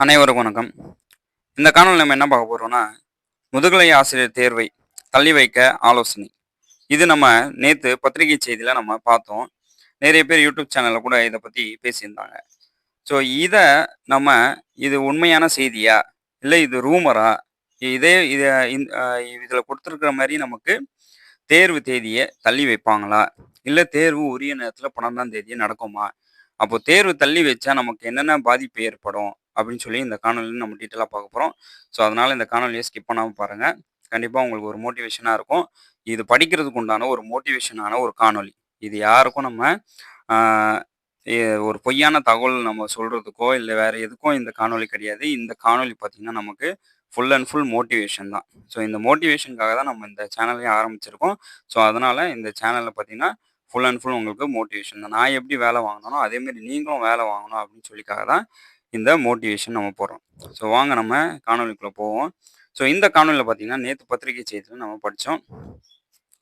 அனைவருக்கும் வணக்கம். இந்த காணொளில நம்ம என்ன பார்க்க போறோம்னா, முதுகலை ஆசிரியர் தேர்வை தள்ளி வைக்க ஆலோசனை. இது நம்ம நேத்து பத்திரிகை செய்தியில நம்ம பார்த்தோம். நிறைய பேர் யூடியூப் சேனல்ல கூட இத பத்தி பேசியிருந்தாங்க. ஸோ இத நம்ம இது உண்மையான செய்தியா? இல்ல இது ரூமரா? இதே இத இந் அ இதில குடுத்திருக்கிற மாரி நமக்கு தேர்வு தேதிய தள்ளி வைப்பாங்களா? இல்ல தேர்வு உரிய நேரத்தில 12ஆம் தேதியே நடக்குமா? அப்போ தேர்வு தள்ளி வச்சா நமக்கு என்னென்ன பாதிப்பு ஏற்படும்? அப்படின்னு சொல்லி இந்த காணொளியில நம்ம டீட்டெயிலா பார்க்க போறோம். ஸோ, அதனால இந்த காணொளிய ஸ்கிப் பண்ணாம பாருங்க. கண்டிப்பா உங்களுக்கு ஒரு மோட்டிவேஷனா இருக்கும். இது படிக்கிறதுக்கு உண்டான ஒரு மோட்டிவேஷனான ஒரு காணொளி. இது யாருக்கும் நம்ம ஆ எ ஒரு பொய்யான தகவல் நம்ம சொல்றதுக்கோ, இல்ல வேற எதுக்கும் இந்த காணொளி கிடையாது. இந்த காணொளி பார்த்தீங்கன்னா, நமக்கு ஃபுல் அண்ட் ஃபுல் மோட்டிவேஷன் தான். ஸோ, இந்த மோட்டிவேஷனுக்காக தான் நம்ம இந்த சேனலையே ஆரம்பிச்சிருக்கோம். ஸோ, அதனால இந்த சேனல்ல பார்த்தீங்கன்னா, ஃபுல் அண்ட் ஃபுல் உங்களுக்கு மோட்டிவேஷன் தான். நான் எப்படி வேலை வாங்குனனோ, அதேமாரி நீங்களும் வேலை வாங்கணும் அப்படின்னு சொல்லிக்காக தான் இந்த மோட்டிவேஷன் நம்ம போடுறோம். ஸோ, வாங்க நம்ம காணொளிக்குள்ள போவோம். ஸோ, இந்த காணொளியில பார்த்தீங்கன்னா, நேத்து பத்திரிகை செய்தியில நம்ம படிச்சோம்.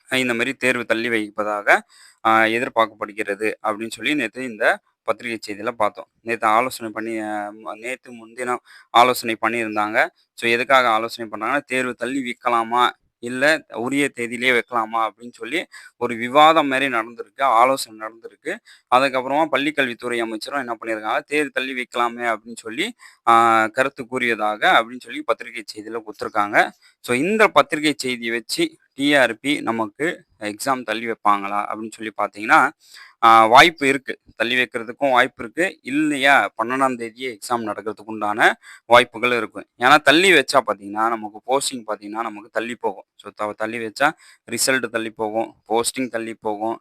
இந்த மாரி தேர்வு தள்ளி வைப்பதாக எதிர்பார்க்கப்படுகிறது அப்படின்னு சொல்லி நேத்து இந்த பத்திரிகை செய்தியில பார்த்தோம். நேத்து ஆலோசனை பண்ணி நேத்து முன்தினம் ஆலோசனை பண்ணியிருந்தாங்க. ஸோ எதுக்காக ஆலோசனை பண்ணாங்கன்னா, தேர்வு தள்ளி வைக்கலாமா? இல்ல உரிய தேதியிலேயே வைக்கலாமா? அப்படின்னு சொல்லி ஒரு விவாதம் மாரி நடந்திருக்கு. ஆலோசனை நடந்திருக்கு. அதுக்கப்புறமா பள்ளிக் கல்வித்துறை அமைச்சரும் என்ன பண்ணியிருக்காங்க, தேர்வு தள்ளி வைக்கலாமே அப்படின்னு சொல்லி ஆ கருத்து கூறியதாக அப்படின்னு சொல்லி பத்திரிகை செய்தியில குடுத்துருக்காங்க. ஸோ இந்த பத்திரிகை செய்திய வச்சு டிஆர்பி நமக்கு எக்ஸாம் தள்ளி வைப்பாங்களா? அப்படின்னு சொல்லி பார்த்தீங்கன்னா, வாய்ப்பு இருக்கு. தள்ளி வைக்கிறதுக்கும் வாய்ப்பு இருக்கு. இல்லையா 12ஆம் தேதியே எக்ஸாம் நடக்கிறதுக்கு உண்டான வாய்ப்புகள் இருக்கும். ஏன்னா தள்ளி வச்சா பார்த்தீங்கன்னா, நமக்கு போஸ்டிங் பார்த்தீங்கன்னா, நமக்கு தள்ளி போகும். ஸோ தள்ளி வச்சா ரிசல்ட் தள்ளி போகும். போஸ்டிங் தள்ளி போகும்.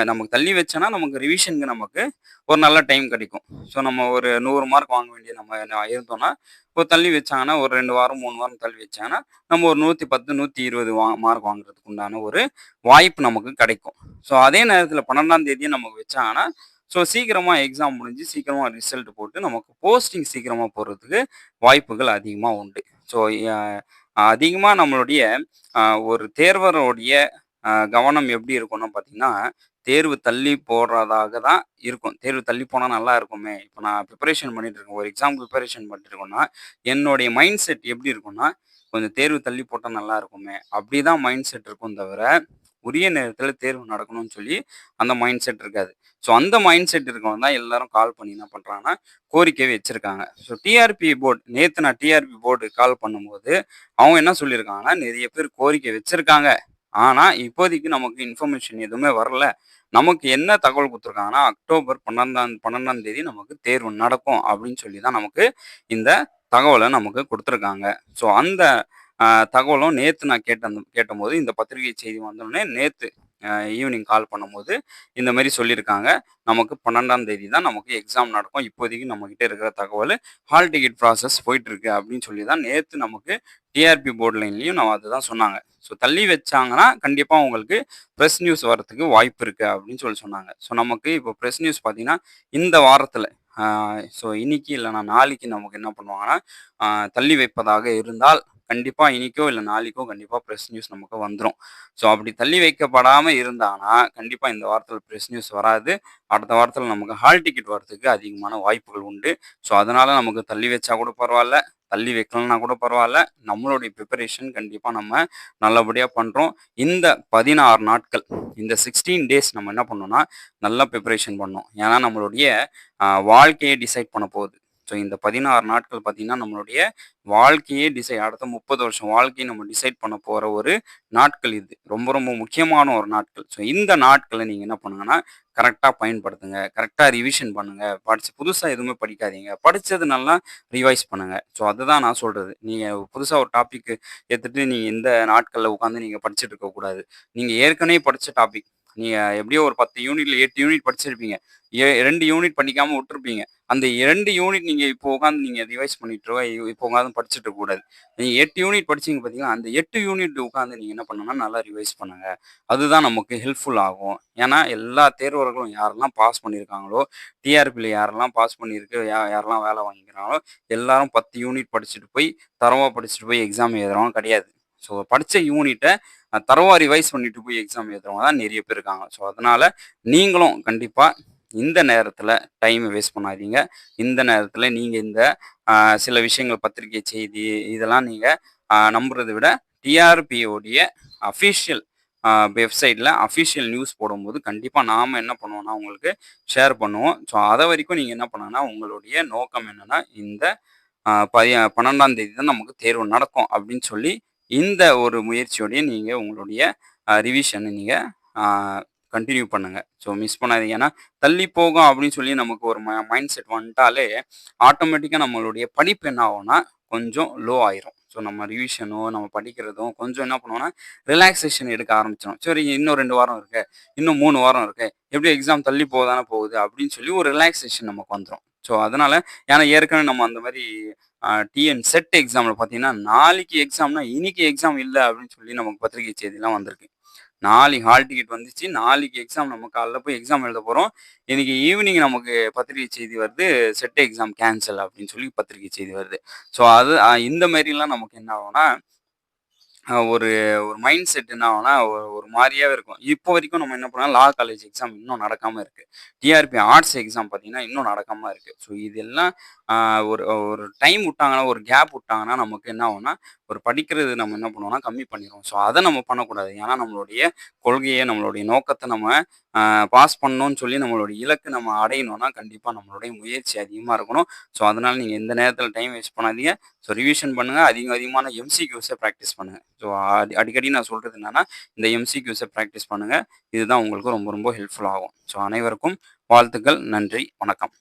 நமக்கு தள்ளி வச்சோன்னா, நமக்கு ரிவிஷனுக்கு நமக்கு ஒரு நல்ல டைம் கிடைக்கும். ஸோ நம்ம ஒரு 100 மார்க் வாங்க வேண்டிய நம்ம இருந்தோம்னா, இப்போ தள்ளி வச்சாங்கன்னா, ஒரு 2 வாரம், 3 வாரம் தள்ளி வச்சாங்கன்னா, நம்ம ஒரு 110, 120 மார்க் வாங்குறதுக்கு உண்டான ஒரு வாய்ப்பு நமக்கு கிடைக்கும். ஸோ அதே நேரத்தில 12ஆம் தேதியே நமக்கு வச்சாங்கன்னா, ஸோ சீக்கிரமா எக்ஸாம் முடிஞ்சு, சீக்கிரமா ரிசல்ட் போட்டு நமக்கு போஸ்டிங் சீக்கிரமா போடுறதுக்கு வாய்ப்புகள் அதிகமா உண்டு. ஸோ அ அதிகமா நம்மளுடைய அ ஒரு தேர்வருடைய கவனம் எப்படி இருக்கும்னு பார்த்தீங்கன்னா, தேர்வு தள்ளி போடுறதாக தான் இருக்கும். தேர்வு தள்ளி போனா நல்லா இருக்குமே! இப்ப நான் பிரிப்பரேஷன் பண்ணிட்டு இருக்கேன். ஒரு எக்ஸாம் பிரிப்பரேஷன் பண்ணிட்டு இருக்கோம்னா, என்னுடைய மைண்ட் செட் எப்படி இருக்கும்னா, கொஞ்சம் தேர்வு தள்ளி போட்டா நல்லா இருக்குமே! அப்படி தான் மைண்ட் செட் இருக்கும் தவிர, உரிய நேரத்தில தேர்வு நடக்கணும்னு சொல்லி அந்த மைண்ட் செட் இருக்காது. ஸோ அந்த மைண்ட் செட் இருக்கவங்க தான் எல்லாரும் கால் பண்ணி என்ன பண்றாங்கன்னா, கோரிக்கை வச்சிருக்காங்க. ஸோ டிஆர்பி போர்ட் நேத்து நான் டிஆர்பி போர்டு கால் பண்ணும்போது, அவங்க என்ன சொல்லியிருக்காங்கன்னா, "நெறைய பேர் கோரிக்கை வச்சிருக்காங்க. ஆனா, இப்போதைக்கு நமக்கு இன்ஃபர்மேஷன் எதுவுமே வரல. நமக்கு என்ன தகவல் குடுத்துருக்காங்கன்னா, அக்டோபர் 12ஆம் தேதி நமக்கு தேர்வு நடக்கும்." அப்படின்னு சொல்லி தான் நமக்கு இந்த தகவல நமக்கு குடுத்துருக்காங்க. ஸோ அந்த தகவலும் நேத்து நான் கேட்டபோது இந்த பத்திரிகை செய்தி வந்தோனே நேத்து ஈவினிங் கால் பண்ணும்போது, இந்த மாரி சொல்லியிருக்காங்க. நமக்கு 12ஆம் தேதி தான் நமக்கு எக்ஸாம் நடக்கும். இப்போதைக்கு நம்மகிட்ட இருக்கிற தகவலு, ஹால் டிக்கெட் ப்ராசஸ் போயிட்டுருக்கு அப்படின்னு சொல்லி தான் நேத்து நமக்கு டிஆர்பி போர்ட் லைன்லயும் அதுதான் சொன்னாங்க. ஸோ தள்ளி வச்சாங்கன்னா, கண்டிப்பா உங்களுக்கு பிரஸ் நியூஸ் வரதுக்கு வாய்ப்பு இருக்கு அப்படின்னு சொல்லி சொன்னாங்க. ஸோ நமக்கு இப்போ பிரஸ் நியூஸ் பார்த்தீங்கன்னா, இந்த வாரத்தில ஆ ஸோ இன்னைக்கு இல்லன்னா நாளைக்கு நமக்கு என்ன பண்ணுவாங்கன்னா, ஆ தள்ளி வைப்பதாக இருந்தால், கண்டிப்பா இன்னைக்கோ இல்ல நாளைக்கோ கண்டிப்பா பிரஸ் நியூஸ் நமக்கு வந்துரும். ஸோ அப்படி தள்ளி வைக்கப்படாம இருந்தாங்கன்னா, கண்டிப்பா இந்த வாரத்தில பிரஸ் நியூஸ் வராது. அடுத்த வாரத்தில நமக்கு ஹால் டிக்கெட் வரதுக்கு அதிகமான வாய்ப்புகள் உண்டு. ஸோ அதனால நமக்கு தள்ளி வச்சா கூட பரவால்ல. தள்ளி வைக்கலனா கூட பரவால்ல. நம்மளுடைய பிரிப்பரேஷன் கண்டிப்பா நம்ம நல்லபடியா பண்றோம். இந்த 16 நாட்கள், இந்த 16 டேஸ் நம்ம என்ன பண்ணணும்னா, நல்லா பிரிப்பரேஷன் பண்ணணும். ஏன்னா நம்மளுடைய வாழ்க்கையே டிசைட் பண்ண போகுது. ஸோ இந்த 16 நாட்கள் பார்த்தீங்கன்னா, நம்மளுடைய வாழ்க்கையே அடுத்த 30 வருஷம் வாழ்க்கைய நம்ம டிசைட் பண்ண போற ஒரு நாட்கள் இது. ரொம்ப ரொம்ப முக்கியமான ஒரு நாட்கள். ஸோ இந்த நாட்கள நீங்க என்ன பண்ணுங்கன்னா, கரெக்ட்டா பயன்படுத்துங்க. கரெக்ட்டா ரிவிஷன் பண்ணுங்க. புதுசா எதுவுமே படிக்காதீங்க. படிச்சது நல்லா ரிவைஸ் பண்ணுங்க. ஸோ அதுதான் நான் சொல்றது. நீங்க புதுசா ஒரு டாபிக் எடுத்துட்டு நீங்க இந்த நாட்கள்ல உட்காந்து நீங்க படிச்சுட்டு இருக்கக்கூடாது. நீங்க ஏற்கனவே படிச்ச டாபிக். நீங்க எப்படியோ ஒரு 10 யூனிட்ல 8 யூனிட் படிச்சிருப்பீங்க. 2 யூனிட் படிக்காம விட்டுருப்பீங்க. அந்த 2 யூனிட் நீங்க இப்போ உட்காந்து நீங்க ரிவைஸ் பண்ணிட்டு இப்போ உட்காந்து படிச்சுட்டு இருக்கக்கூடாது. நீங்க 8 யூனிட் படிச்சீங்க பார்த்தீங்களா, அந்த 8 யூனிட் உட்காந்து நீங்க என்ன பண்ணணும்னா, நல்லா ரிவைஸ் பண்ணுங்க. அதுதான் நமக்கு ஹெல்ப்ஃபுல் ஆகும். ஏன்னா, எல்லா தேர்வர்களும் யாரெல்லாம் பாஸ் பண்ணியிருக்காங்களோ, டிஆர்பில யாரெல்லாம் பாஸ் பண்ணியிருக்கு, யாரெல்லாம் வேலை வாங்கிக்கிறாங்களோ, எல்லாரும் 10 யூனிட் படிச்சுட்டு போய், தரோவா படிச்சுட்டு போய் எக்ஸாம் எழுதுறவங்க கிடையாது. ஸோ படிச்ச யூனிட்ட தரோவா ரிவைஸ் பண்ணிட்டு போய் எக்ஸாம் எழுதுறவங்க தான் நெறைய பேர் இருக்காங்க. ஸோ அதனால நீங்களும் கண்டிப்பா இந்த நேரத்தில் டைம் வேஸ்ட் பண்ணாதீங்க. இந்த நேரத்தில் நீங்கள் இந்த சில விஷயங்கள் பத்திரிகை செய்தி இதெல்லாம் நீங்கள் நம்புறதை விட டிஆர்பியோடைய அஃபிஷியல் வெப்சைட்டில் அஃபிஷியல் நியூஸ் போடும்போது கண்டிப்பாக நாம் என்ன பண்ணுவோம்னா உங்களுக்கு ஷேர் பண்ணுவோம். ஸோ அதை வரைக்கும் நீங்கள் என்ன பண்ணணும்னா உங்களுடைய நோக்கம் என்னென்னா இந்த 12ஆம் தேதி தான் நமக்கு தேர்வு நடக்கும் அப்படின்னு சொல்லி இந்த ஒரு முயற்சியோடைய நீங்கள் உங்களுடைய ரிவிஷனை நீங்கள் கண்டினியூ பண்ணுங்கள். ஸோ மிஸ் பண்ணாதீங்க. ஏன்னா தள்ளி போகும் அப்படின்னு சொல்லி நமக்கு ஒரு மைண்ட் செட் வந்துட்டாலே ஆட்டோமேட்டிக்காக நம்மளுடைய படிப்பு என்ன ஆகும்னா கொஞ்சம் லோ ஆயிரும். ஸோ நம்ம ரிவிஷனோ நம்ம படிக்கிறதும் கொஞ்சம் என்ன பண்ணுவோம்னா ரிலாக்ஸேஷன் எடுக்க ஆரம்பிச்சிடும். சரி இன்னும் 2 வாரம் இருக்கு, இன்னும் 3 வாரம் இருக்கு, எப்படி எக்ஸாம் தள்ளி போதானே போகுது அப்படின்னு சொல்லி ஒரு ரிலாக்ஸேஷன் நமக்கு வந்துடும். ஸோ அதனால ஏன்னா ஏற்கனவே நம்ம அந்த மாதிரி டிஎன் செட் எக்ஸாமில் பார்த்தீங்கன்னா நாளைக்கு எக்ஸாம்னா இன்னைக்கு எக்ஸாம் இல்லை அப்படின்னு சொல்லி நமக்கு பத்திரிகை செய்திலாம் வந்திருக்கு. நாளைக்கு ஹால் டிக்கெட் வந்துச்சு, நாளைக்கு எக்ஸாம் நம்ம காலைல போய் எக்ஸாம் எழுத போகிறோம், இன்னைக்கு ஈவினிங் நமக்கு பத்திரிகை செய்தி வருது செட் எக்ஸாம் கேன்சல் அப்படின்னு சொல்லி பத்திரிகை செய்தி வருது. ஸோ அது இந்த மாதிரிலாம் நமக்கு என்ன ஆகும்னா ஒரு ஒரு மைண்ட் செட் என்ன ஆகும்னா ஒரு மாதிரியாவே இருக்கும். இப்போ வரைக்கும் நம்ம என்ன பண்ணோம் லா காலேஜ் எக்ஸாம் இன்னும் நடக்காம இருக்கு. டிஆர்பி ஆர்ட்ஸ் எக்ஸாம் பார்த்தீங்கன்னா இன்னும் நடக்காம இருக்கு. ஸோ இதெல்லாம் ஒரு ஒரு டைம் விட்டாங்கன்னா ஒரு கேப் விட்டாங்கன்னா நமக்கு என்ன ஆகும்னா ஒரு படிக்கிறது நம்ம என்ன பண்ணுவோம்னா கம்மி பண்ணிடுவோம். ஸோ அதை நம்ம பண்ணக்கூடாது. ஏன்னா நம்மளுடைய கொள்கையை நம்மளுடைய நோக்கத்தை நம்ம பாஸ் பண்ணணும்னு சொல்லி நம்மளுடைய இலக்கு நம்ம அடையணும்னா கண்டிப்பாக நம்மளுடைய முயற்சி அதிகமாக இருக்கணும். ஸோ அதனால நீங்கள் எந்த நேரத்தில் டைம் வேஸ்ட் பண்ணாதீங்க. ஸோ ரிவிஷன் பண்ணுங்கள், அதிகமான எம்சிக்யூஸை ப்ராக்டிஸ் பண்ணுங்கள். ஸோ அடிக்கடி நான் சொல்கிறது என்னென்னா இந்த எம்சிக்யூஸை ப்ராக்டிஸ் பண்ணுங்கள். இதுதான் உங்களுக்கு ரொம்ப ரொம்ப ஹெல்ப்ஃபுல் ஆகும். ஸோ அனைவருக்கும் வாழ்த்துக்கள். நன்றி. வணக்கம்.